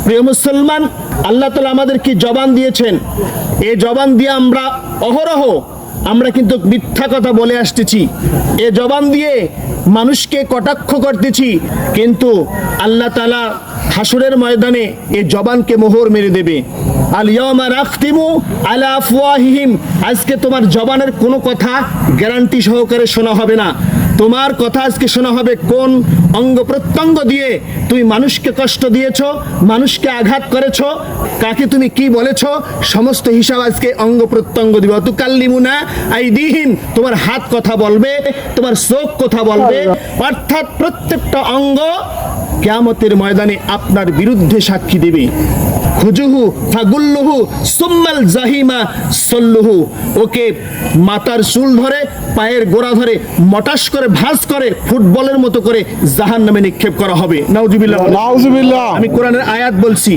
প্রিয় মুসলমান, আল্লাহ তাআলা আমাদেরকে জবান দিয়েছেন। এই জবান দিয়ে আমরা অহরহ আমরা কিন্তু মিথ্যা কথা বলে আসতেছি, এ জবান দিয়ে মানুষকে কটাক্ষ করতেছি, কিন্তু আল্লাহ তাআলা হাসরের ময়দানে এই জবানকে মোহর মেরে দেবে। আল ইয়াউমা নাখতিমু আলা আফওয়াহিহিম, আজকে তোমার জবানের কোনো কথা গ্যারান্টি সহকারে শোনা হবে না। তোমার কথা আজকে শোনা হবে কোন অঙ্গ প্রত্যঙ্গ দিয়ে তুমি মানুষকে কষ্ট দিয়েছো, মানুষকে আঘাত করেছো, কাকে তুমি কি বলেছো, সমস্ত হিসাব আজকে অঙ্গ প্রত্যঙ্গ দিবে। তুকাল্লিমুনা আইদিহিম, তোমার হাত কথা বলবে, তোমার চোখ কথা বলবে, অর্থাৎ প্রত্যেকটা অঙ্গ কিয়ামতের ময়দানে আপনার বিরুদ্ধে সাক্ষী দেবে। খুজুহু ফাগুল্লুহু সুম্মাল জাহিমা সল্লুহু, ওকে মাথার চুল ধরে পায়ের গোড়া ধরে মটাস করে ভাঁজ করে ফুটবলের মতো করে জাহান্নামে নিক্ষেপ করা হবে। নাউজুবিল্লাহ। নাউজুবিল্লাহ। আমি কোরআনের আয়াত বলছি।